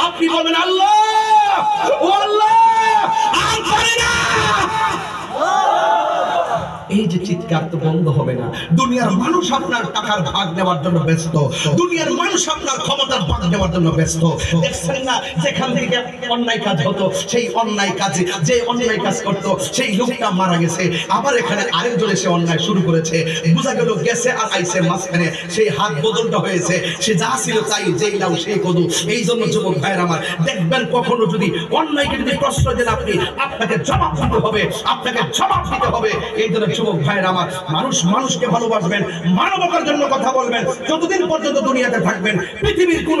আপনি বলবেন আল্লাহ ও আল্লাহ আর পারি না। এই যে চিৎকার তো বন্ধ হবে না। দুনিয়ার মানুষ আপনার টাকার ভাগ নেওয়ার জন্য ব্যস্ত, দুনিয়ার মানুষ আপনার ক্ষমতার ভাগ নেওয়ার জন্য ব্যস্ত। দেখছেন না যেখান থেকে অন্যায় কাজ হতো সেই অন্যায় কাজে যে অন্যায় কাজ করত সেই লোকটা মারা গেছে, আবার এখানে আরেকজন এসে অন্যায় শুরু করেছে। বোঝা গেল গেছে আর আইছে মাঝখানে সেই হাত বদলটা হয়েছে। সে যা ছিল তাই, যেই লাউ সেই কদু। এই জন্য যুবক ভাইয়ের আমার, দেখবেন কখনো যদি অন্যায়কে যদি প্রশ্রয় দেন আপনি, আপনাকে জবাব দিতে হবে, আপনাকে জবাব দিতে হবে। এই জন্য যুবক ভাইয়ের আমার, মানুষ মানুষকে ভালোবাসবেন, মানবতার জন্য কথা বলবেন। যতদিন পর্যন্ত দুনিয়াতে থাকবেন পৃথিবীর কোন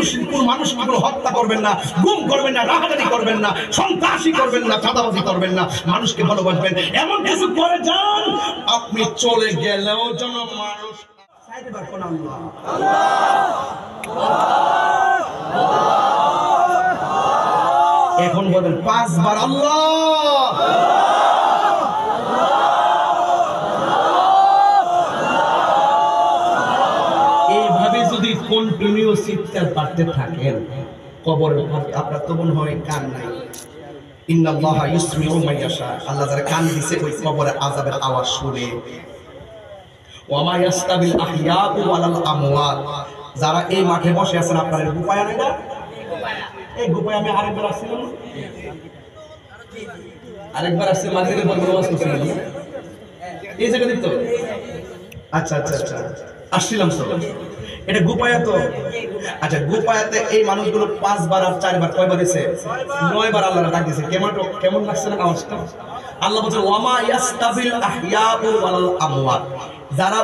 মানুষ কোনো হত্যা করবেন না, গুম করবেন না, রাহাজানি করবেন না, সন্ত্রাসী করবেন না, চাঁদাবাজি করবেন না, মানুষকে ভালোবাসবেন। এমন কিছু করে যান আপনি চলে গেলেও যেন মানুষ চাইতে পারবেন আল্লাহ এখন বলেন 5 বার আল্লাহ। এইভাবে যদি কন্টিনিউ চিৎকার পাঠতে থাকেন কবরের আপনার তো মনে হয় কান নাই। ইন্নাল্লাহা ইউসমিউ মান ইয়াশা, আল্লাহ যারা কান দিছে ওই কবরের আযাবের আওয়াজ শুনে। ওয়া মা ইয়াস্তাবিল আহইয়াউ ওয়ালাল আমওয়াত, যারা এই মাঠে বসে আছেন আপনারা গোপায়া না, এই গোপায়া আমি আরেকবার আসছিলাম, আরেকবার আসছে মাগরিবের পর নামাজ পড়ছিলাম এই জায়গা দিত। আচ্ছা আচ্ছা আচ্ছা আসছিলাম তো, এটা গোপায়া তো। আচ্ছা গোপায়াতে এই মানুষগুলো 5 বার আর 4 বার কয়বার এসে 9 বার আল্লাহ ডাক দিয়েছে। কেমন লাগছে না আওয়াজটা? আল্লাহ বলছে ওয়ামা ইয়াস্তাবিল আহইয়াউ ওয়ালাল আমওয়াত, যারা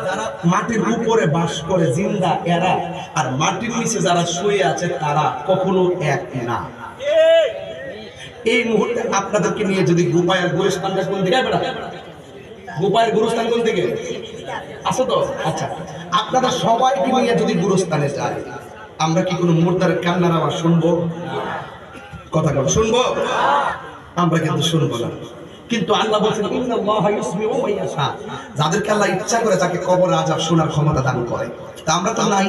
মাটির উপরে বাস করে জিন্দা এরা আর মাটির নিচে যারা শুয়ে আছে তারা কখনো এক না। এই মুহূর্তে আপনাদেরকে নিয়ে যদি গোপায়ার গুরুস্থানটা কোন দিকে বেড়া, গোপায়ের গুরুস্থান কোন দিকে আসো তো? আচ্ছা আপনাদের সবাইকে নিয়ে যদি গুরুস্থানে যায়, আমরা কি কোনো মুর্দার কান্নার আওয়াজ শুনবো? কথা বল, শুনবো? আমরা কিন্তু শুনবো না। কিন্তু আল্লাহ বলছেন ইন্নাল্লাহা ইউসমিউ মান ইয়াশা, যাদেরকে আল্লাহ ইচ্ছা করে তাকে কবরে আযাব শোনার ক্ষমতা দান করে। তা আমরা তো নাই।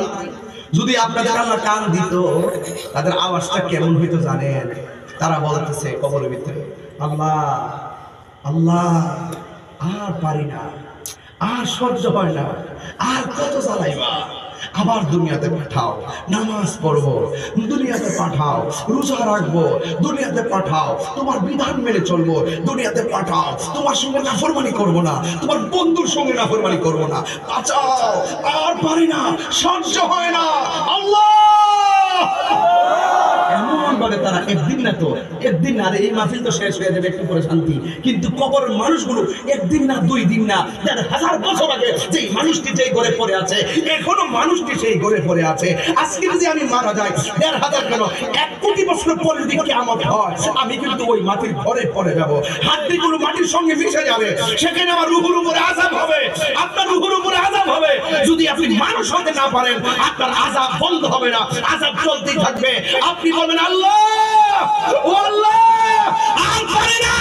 যদি আপনাদের আল্লাহ কান দিত তাদের আওয়াজটা কেমন হইতো জানেন? তারা বলতেছে কবরের ভিতরে আল্লাহ আল্লাহ আর পারি না, আর সহ্য হয় না, আর কত জ্বালাইবা, আবার দুনিয়াতে পাঠাও, নামাজ পড়বো, দুনিয়াতে পাঠাও, রোজা রাখবো, দুনিয়াতে পাঠাও, তোমার বিধান মেনে চলবো, দুনিয়াতে পাঠাও, তোমার সঙ্গে নাফরমানি করবো না, তোমার বন্ধুর সঙ্গে নাফরমানি করবো না, বাঁচাও, আর পারি না, সহ্য হয় না আল্লাহ। এমন ভাবে তারা একদিন না তো একদিন না, এই মাহফিল তো শেষ হয়ে যাবে একটু পরে শান্তি, কিন্তু কবরের মানুষগুলো একদিন না 2 দিন না 1000 বছর আগে যে মানুষটি যেই ঘরে পড়ে আছে এখনো মানুষটি সেই ঘরে পড়ে আছে। আজকে যদি আমি মারা যাই 1000 কেন 1 কোটি বছর পরে যদি কিয়ামত হয় আমি কিন্তু ওই মাটির ঘরে পড়ে যাব, হাড্ডিগুলো মাটির সঙ্গে মিশে যাবে, সেখানে আমার রূহের উপরে আযাব হবে, আপনার রূহের উপরে আযাব হবে। যদি আপনি মানুষ হতে না পারেন আপনার আযাব বন্ধ হবে না, আযাব চলতেই থাকবে। আপনি বলবেন আল্লাহ ও আল্লাহ আর পারি না।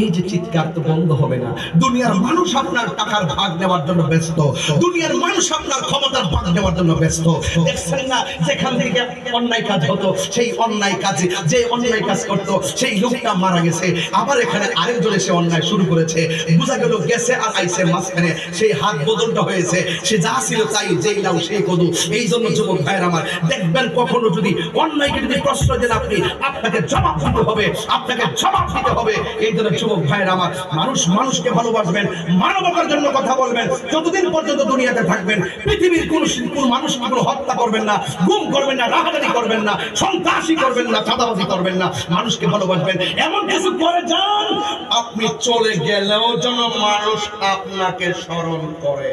এই যে চিৎকার তো বন্ধ হবে না। দুনিয়ার মানুষ আপনার টাকার ভাগ নেওয়ার জন্য ব্যস্ত, দুনিয়ার মানুষ আপনার ক্ষমতার ভাগ নেওয়ার জন্য ব্যস্ত। দেখছেন না যেখান থেকে অন্যায় কাজ হতো সেই অন্যায় কাজে যে অন্যায় কাজ করত সেই লোকটা মারা গেছে, আবার এখানে আরেকজন এসে অন্যায় শুরু করেছে। বোঝা গেল গেছে আর আইছে মাঝখানে সেই হাত বদলটা হয়েছে। সে যা ছিল তাই, যেই লাউ সেই কদু। এই জন্য যুবক ভাইয়ের আমার, দেখবেন কখনো যদি অন্যায়কে যদি প্রশ্রয় দেন আপনি, আপনাকে জবাব দিতে হবে, আপনাকে জবাব দিতে হবে। এই জন্য যুবক ভাইয়ের আমার, মানুষ মানুষকে ভালোবাসবেন, মানবতার জন্য কথা বলবেন। যতদিন পর্যন্ত দুনিয়াতে থাকবেন পৃথিবীর কোন মানুষ কোনো হত্যা করবেন না, গুম করবেন না, রাহাজানি করবেন না, সন্ত্রাসী করবেন না, চাঁদাবাজি করবেন না, মানুষকে ভালোবাসবেন। এমন কিছু করে যান আপনি চলে গেলেও যেন মানুষ আপনাকে স্মরণ করে।